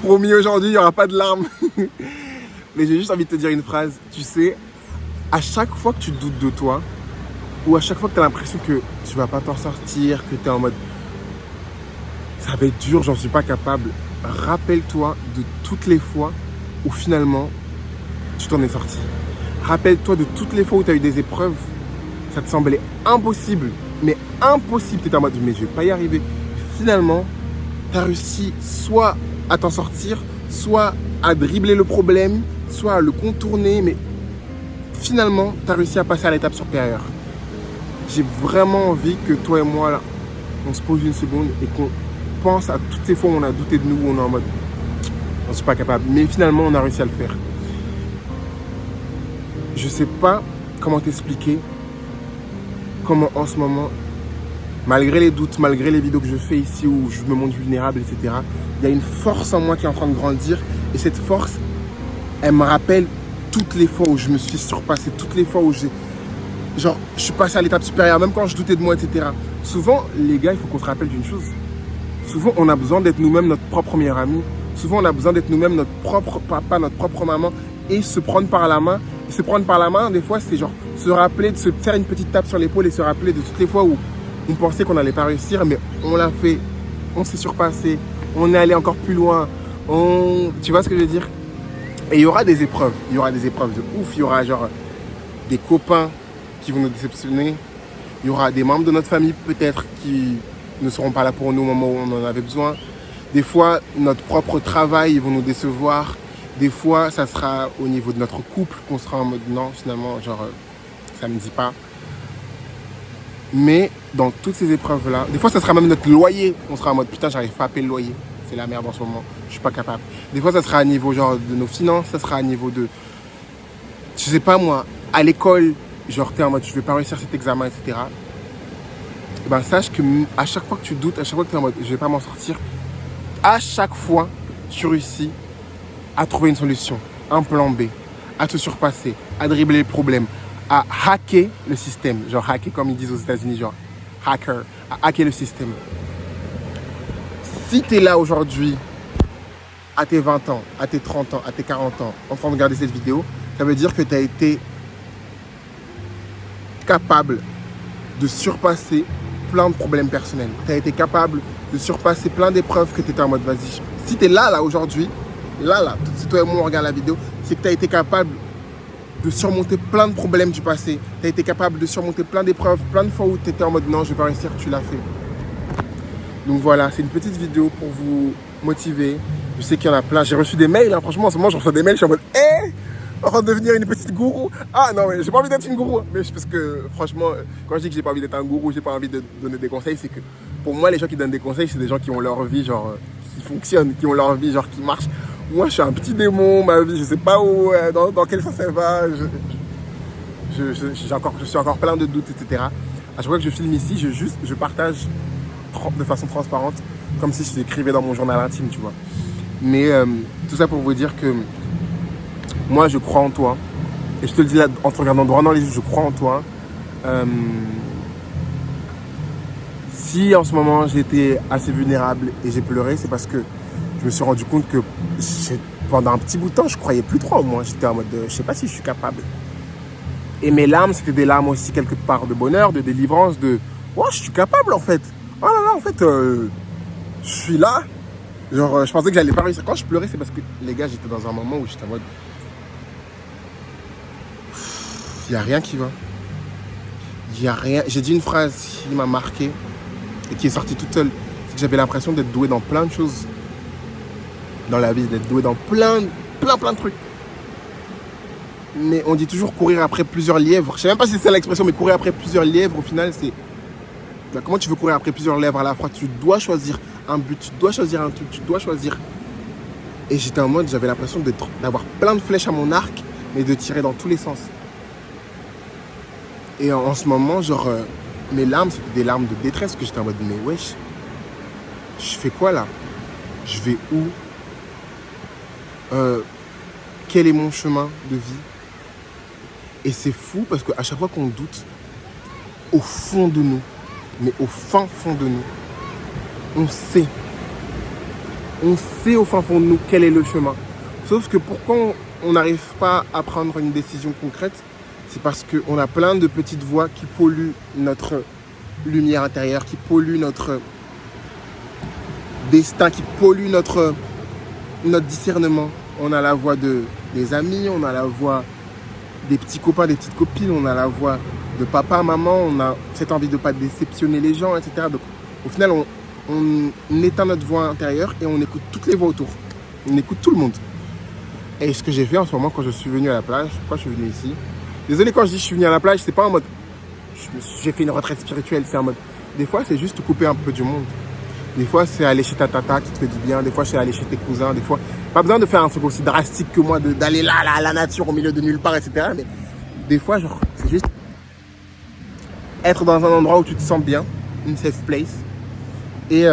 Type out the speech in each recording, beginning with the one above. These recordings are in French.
Promis, aujourd'hui, il n'y aura pas de larmes. Mais j'ai juste envie de te dire une phrase. Tu sais, à chaque fois que tu doutes de toi, ou à chaque fois que tu as l'impression que tu vas pas t'en sortir, que tu es en mode ça va être dur, j'en suis pas capable, rappelle-toi de toutes les fois où finalement tu t'en es sorti. Rappelle-toi de toutes les fois où tu as eu des épreuves, ça te semblait impossible, mais impossible. Tu étais en mode mais je vais pas y arriver. Finalement, tu as réussi soit à t'en sortir, soit à dribbler le problème, soit à le contourner, mais finalement, tu as réussi à passer à l'étape supérieure. J'ai vraiment envie que toi et moi, là, on se pose une seconde et qu'on pense à toutes ces fois où on a douté de nous, où on est en mode on ne suis pas capable, mais finalement, on a réussi à le faire. Je ne sais pas comment t'expliquer comment en ce moment, malgré les doutes, malgré les vidéos que je fais ici où je me montre vulnérable, etc., il y a une force en moi qui est en train de grandir. Et cette force, elle me rappelle toutes les fois où je me suis surpassé, toutes les fois où je suis passé à l'étape supérieure, même quand je doutais de moi, etc. Souvent, les gars, il faut qu'on se rappelle d'une chose. Souvent, on a besoin d'être nous-mêmes notre propre meilleur ami. Souvent, on a besoin d'être nous-mêmes notre propre papa, notre propre maman et se prendre par la main. Et se prendre par la main, des fois, c'est genre se rappeler, de se faire une petite tape sur l'épaule et se rappeler de toutes les fois où on pensait qu'on n'allait pas réussir, mais on l'a fait, on s'est surpassé, on est allé encore plus loin. Tu vois ce que je veux dire? Et il y aura des épreuves de ouf. Il y aura genre des copains qui vont nous déceptionner. Il y aura des membres de notre famille peut-être qui ne seront pas là pour nous au moment où on en avait besoin. Des fois, notre propre travail vont nous décevoir. Des fois, ça sera au niveau de notre couple qu'on sera en mode non, finalement, genre, ça ne me dit pas. Mais dans toutes ces épreuves-là, des fois, ça sera même notre loyer. On sera en mode putain, j'arrive pas à payer le loyer. C'est la merde en ce moment. Je suis pas capable. Des fois, ça sera à niveau genre de nos finances. Ça sera à niveau de, je sais pas moi, à l'école. Genre, t'es en mode je vais pas réussir cet examen, etc. Et ben, sache que à chaque fois que tu doutes, à chaque fois que t'es en mode je vais pas m'en sortir, à chaque fois, tu réussis à trouver une solution, un plan B, à te surpasser, à dribbler les problèmes, à hacker le système. Genre hacker comme ils disent aux États-Unis, genre hacker, à hacker le système. Si tu es là aujourd'hui, à tes 20 ans, à tes 30 ans, à tes 40 ans, en train de regarder cette vidéo, ça veut dire que tu as été capable de surpasser plein de problèmes personnels. Tu as été capable de surpasser plein d'épreuves que tu étais en mode vas-y. Si tu es là aujourd'hui, là, si toi et moi on regarde la vidéo, c'est que tu as été capable de surmonter plein de problèmes du passé. Tu as été capable de surmonter plein d'épreuves, plein de fois où tu étais en mode non, je vais pas réussir, tu l'as fait. Donc voilà, c'est une petite vidéo pour vous motiver. Je sais qu'il y en a plein. J'ai reçu des mails, hein. Franchement, en ce moment, je reçois des mails, je suis en mode en train de devenir une petite gourou. Ah non, mais j'ai pas envie d'être une gourou. Hein. Mais parce que franchement, quand je dis que j'ai pas envie d'être un gourou, j'ai pas envie de donner des conseils, c'est que pour moi, les gens qui donnent des conseils, c'est des gens qui ont leur vie, genre, qui fonctionne, qui ont leur vie, genre, qui marche. Moi, je suis un petit démon, ma vie, je sais pas où, dans quel sens elle va. Je suis encore plein de doutes, etc. À chaque fois que je filme ici, je partage de façon transparente, comme si je l'écrivais dans mon journal intime, tu vois. Mais tout ça pour vous dire que moi, je crois en toi. Et je te le dis là, en te regardant droit dans les yeux, je crois en toi. Si en ce moment j'étais assez vulnérable et j'ai pleuré, c'est parce que je me suis rendu compte que pendant un petit bout de temps, je croyais plus trop en moi. J'étais en mode, je sais pas si je suis capable. Et mes larmes, c'était des larmes aussi quelque part de bonheur, de délivrance, de oh, je suis capable en fait. Oh là là, en fait, je suis là. Genre, je pensais que j'allais pas réussir. Quand je pleurais, c'est parce que les gars, j'étais dans un moment où j'étais en mode, il y a rien qui va. Il y a rien. J'ai dit une phrase qui m'a marqué et qui est sortie toute seule. C'est que j'avais l'impression d'être doué dans plein de choses dans la vie, d'être doué dans plein de trucs. Mais on dit toujours courir après plusieurs lièvres. Je sais même pas si c'est l'expression, mais courir après plusieurs lièvres, au final, c'est... Ben, comment tu veux courir après plusieurs lièvres à la fois? Tu dois choisir un but, tu dois choisir un truc, tu dois choisir. Et j'étais en mode, j'avais l'impression d'avoir plein de flèches à mon arc, mais de tirer dans tous les sens. Et en ce moment, genre, mes larmes, c'était des larmes de détresse, que j'étais en mode, mais wesh, je fais quoi là? Je vais où? Quel est mon chemin de vie? Et c'est fou parce qu'à chaque fois qu'on doute, au fond de nous, mais au fin fond de nous, on sait On sait au fin fond de nous quel est le chemin. Sauf que pourquoi on n'arrive pas à prendre une décision concrète, c'est parce qu'on a plein de petites voix qui polluent notre lumière intérieure, qui polluent notre destin, qui polluent notre discernement. On a la voix des amis, on a la voix des petits copains, des petites copines, on a la voix de papa, maman, on a cette envie de ne pas déceptionner les gens, etc. Donc au final, on éteint notre voix intérieure et on écoute toutes les voix autour. On écoute tout le monde. Et ce que j'ai fait en ce moment quand je suis venu à la plage, pourquoi je suis venu ici? Désolé, quand je dis je suis venu à la plage, c'est pas en mode j'ai fait une retraite spirituelle, c'est en mode des fois c'est juste couper un peu du monde. Des fois c'est aller chez ta tata qui te fait du bien, des fois c'est aller chez tes cousins, des fois pas besoin de faire un truc aussi drastique que moi, d'aller là, à la nature au milieu de nulle part, etc. Mais des fois genre c'est juste être dans un endroit où tu te sens bien, une safe place. Et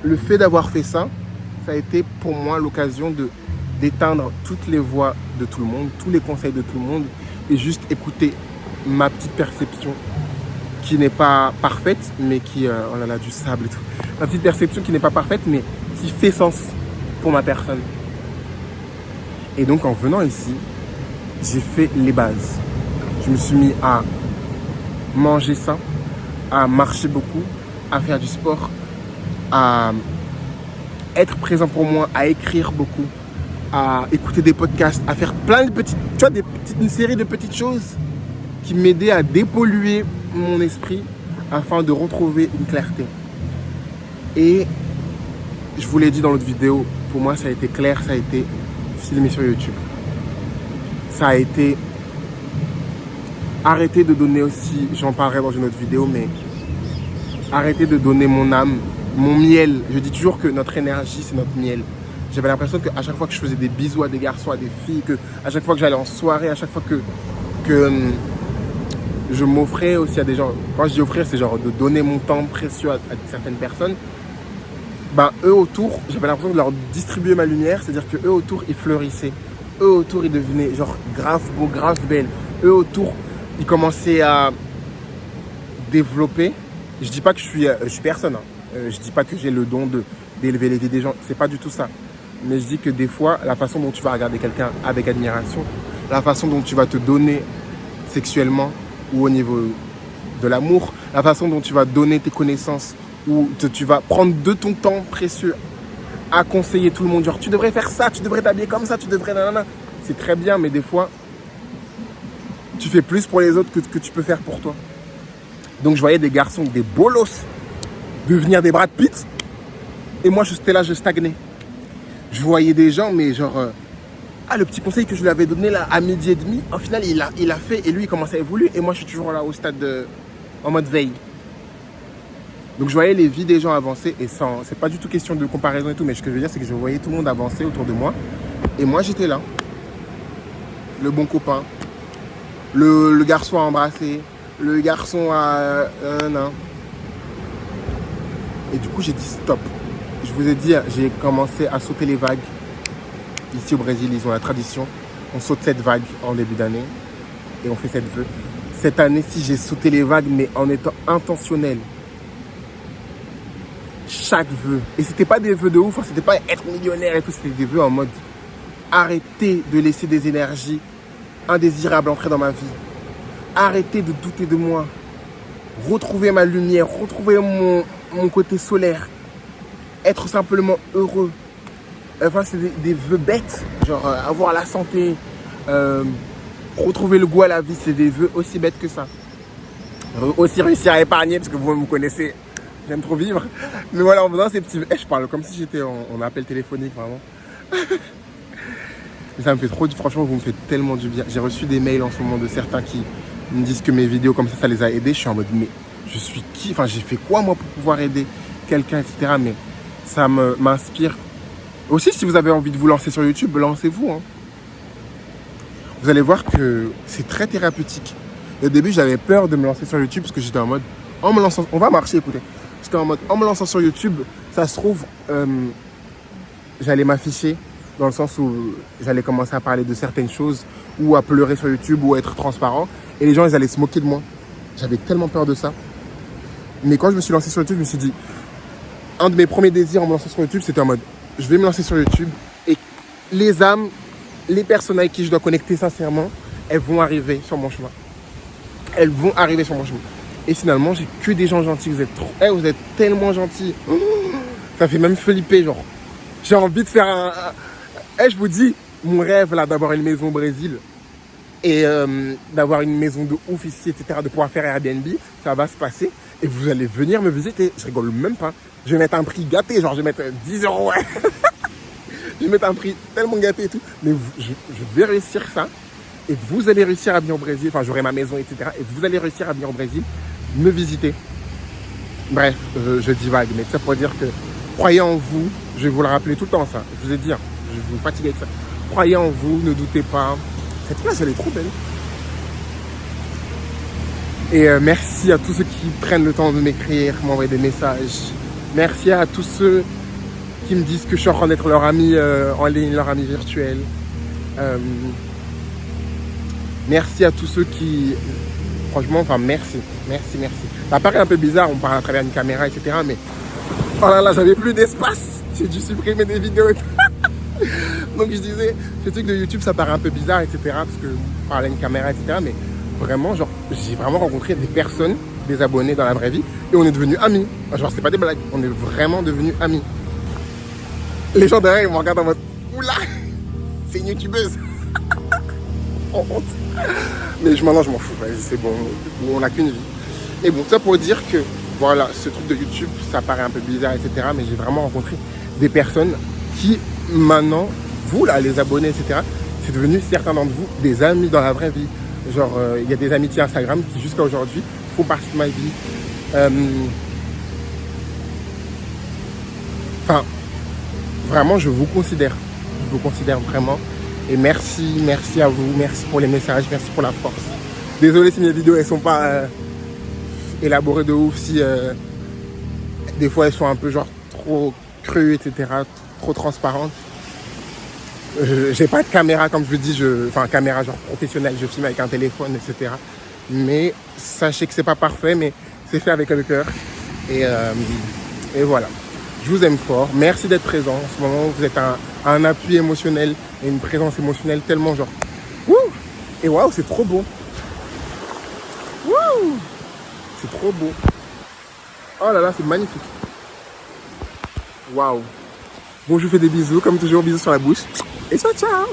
le fait d'avoir fait ça, ça a été pour moi l'occasion d'éteindre toutes les voix de tout le monde, tous les conseils de tout le monde et juste écouter ma petite perception qui n'est pas parfaite, mais qui... oh là là, du sable et tout. Ma petite perception qui n'est pas parfaite, mais qui fait sens pour ma personne. Et donc, en venant ici, j'ai fait les bases. Je me suis mis à manger sain, à marcher beaucoup, à faire du sport, à être présent pour moi, à écrire beaucoup, à écouter des podcasts, à faire plein de petites... Tu vois, une série de petites choses qui m'aidaient à dépolluer mon esprit afin de retrouver une clarté. Et je vous l'ai dit dans l'autre vidéo, pour moi ça a été clair, ça a été filmé sur YouTube. Ça a été arrêter de donner aussi, j'en parlerai dans une autre vidéo, mais arrêter de donner mon âme, mon miel. Je dis toujours que notre énergie c'est notre miel. J'avais l'impression qu'à chaque fois que je faisais des bisous à des garçons, à des filles, à chaque fois que j'allais en soirée, à chaque fois que je m'offrais aussi à des gens. Quand je dis offrir, c'est genre de donner mon temps précieux à certaines personnes. Ben, eux autour, j'avais l'impression de leur distribuer ma lumière, c'est-à-dire que eux autour, ils fleurissaient. Eux autour, ils devenaient genre grave beaux, grave belles. Eux autour, ils commençaient à développer. Je dis pas que je suis personne. Je dis pas que j'ai le don d'élever les vies des gens. C'est pas du tout ça. Mais je dis que des fois, la façon dont tu vas regarder quelqu'un avec admiration, la façon dont tu vas te donner sexuellement ou au niveau de l'amour, la façon dont tu vas donner tes connaissances ou tu vas prendre de ton temps précieux à conseiller tout le monde. Genre, tu devrais faire ça, tu devrais t'habiller comme ça, tu devrais... Nanana. C'est très bien, mais des fois, tu fais plus pour les autres que tu peux faire pour toi. Donc, je voyais des garçons, des bolos, devenir des Brad Pitt. Et moi, j'étais là, je stagnais. Je voyais des gens, mais genre... le petit conseil que je lui avais donné là à 12h30, au final, il a fait et lui, il commence à évoluer. Et moi, je suis toujours là au stade en mode veille. Donc, je voyais les vies des gens avancer. Et c'est pas du tout question de comparaison et tout, mais ce que je veux dire, c'est que je voyais tout le monde avancer autour de moi. Et moi, j'étais là. Le bon copain. Le garçon à embrasser. Le garçon à... non. Et du coup, j'ai dit stop. Je vous ai dit, j'ai commencé à sauter les vagues. Ici au Brésil, ils ont la tradition. On saute 7 vagues en début d'année et on fait 7 vœux. Cette année-ci, j'ai sauté les vagues, mais en étant intentionnel. Chaque vœu. Et c'était pas des vœux de ouf, c'était pas être millionnaire et tout, c'était des vœux en mode arrêter de laisser des énergies indésirables entrer dans ma vie. Arrêter de douter de moi. Retrouver ma lumière, retrouver mon côté solaire. Être simplement heureux. Enfin, c'est des vœux bêtes, genre avoir la santé, retrouver le goût à la vie, c'est des vœux aussi bêtes que ça. Aussi réussir à épargner, parce que vous me connaissez, j'aime trop vivre. Mais voilà, en faisant ces petits vœux, je parle comme si j'étais en appel téléphonique, vraiment. Mais ça me fait trop du, franchement, vous me faites tellement du bien. J'ai reçu des mails en ce moment de certains qui me disent que mes vidéos comme ça les a aidés. Je suis en mode, mais je suis qui? Enfin, j'ai fait quoi moi pour pouvoir aider quelqu'un, etc. Mais ça m'inspire. Aussi, si vous avez envie de vous lancer sur YouTube, lancez-vous. Hein. Vous allez voir que c'est très thérapeutique. Et au début, j'avais peur de me lancer sur YouTube parce que j'étais en mode, en me lançant, on va marcher, écoutez. J'étais en mode, en me lançant sur YouTube, ça se trouve, j'allais m'afficher dans le sens où j'allais commencer à parler de certaines choses ou à pleurer sur YouTube ou à être transparent. Et les gens, ils allaient se moquer de moi. J'avais tellement peur de ça. Mais quand je me suis lancé sur YouTube, je me suis dit, un de mes premiers désirs en me lançant sur YouTube, c'était en mode, je vais me lancer sur YouTube et les âmes, les personnes avec qui je dois connecter sincèrement, elles vont arriver sur mon chemin. Elles vont arriver sur mon chemin. Et finalement, j'ai que des gens gentils. Vous êtes trop... vous êtes tellement gentils. Ça fait même flipper, genre. J'ai envie de faire je vous dis, mon rêve, là, d'avoir une maison au Brésil et d'avoir une maison de ouf ici, etc., de pouvoir faire Airbnb, ça va se passer. Et vous allez venir me visiter. Je rigole même pas. Je vais mettre un prix gâté, genre je vais mettre 10 €. Ouais. Je vais mettre un prix tellement gâté et tout. Mais je vais réussir ça. Et vous allez réussir à venir au Brésil. Enfin, j'aurai ma maison, etc. Et vous allez réussir à venir au Brésil, me visiter. Bref, je divague. Mais ça pour dire que croyez en vous. Je vais vous le rappeler tout le temps, ça. Je vous ai dit, hein, je vais vous fatiguer avec ça. Croyez en vous, ne doutez pas. Cette place, elle est trop belle. Et merci à tous ceux qui prennent le temps de m'écrire, m'envoyer des messages. Merci à tous ceux qui me disent que je suis en train d'être leur ami en ligne, leur ami virtuel. Merci à tous ceux qui... Franchement, enfin, merci. Ça paraît un peu bizarre, on parle à travers une caméra, etc. Mais... Oh là là, j'avais plus d'espace. J'ai dû supprimer des vidéos. Donc je disais, ce truc de YouTube, ça paraît un peu bizarre, etc. Parce que on parle à une caméra, etc. Mais vraiment, genre, j'ai vraiment rencontré des personnes, des abonnés dans la vraie vie. Et on est devenus amis. Genre, c'est pas des blagues. On est vraiment devenus amis. Les gens derrière, ils me regardent en mode, oula, c'est une youtubeuse. Oh, honte. Mais maintenant, je m'en fous. C'est bon, on n'a qu'une vie. Et bon, ça pour dire que, voilà, ce truc de YouTube, ça paraît un peu bizarre, etc. Mais j'ai vraiment rencontré des personnes qui, maintenant, vous, là, les abonnés, etc., c'est devenu, certains d'entre vous, des amis dans la vraie vie. Genre, il y a des amitiés Instagram qui, jusqu'à aujourd'hui, font partie de ma vie. Enfin, vraiment, je vous considère. Je vous considère vraiment. Et merci à vous. Merci pour les messages. Merci pour la force. Désolé si mes vidéos, elles sont pas élaborées de ouf. Si des fois, elles sont un peu genre trop crues, etc. Trop transparentes. J'ai pas de caméra, comme je vous dis. Enfin, caméra genre professionnelle. Je filme avec un téléphone, etc. Mais sachez que c'est pas parfait, mais c'est fait avec le cœur. Et voilà. Je vous aime fort. Merci d'être présent. En ce moment, vous êtes un appui émotionnel et une présence émotionnelle tellement genre... Wouh! Et waouh, c'est trop beau. Wouh! C'est trop beau. Oh là là, c'est magnifique. Waouh! Bon, je vous fais des bisous. Comme toujours, bisous sur la bouche. Et ciao, ciao!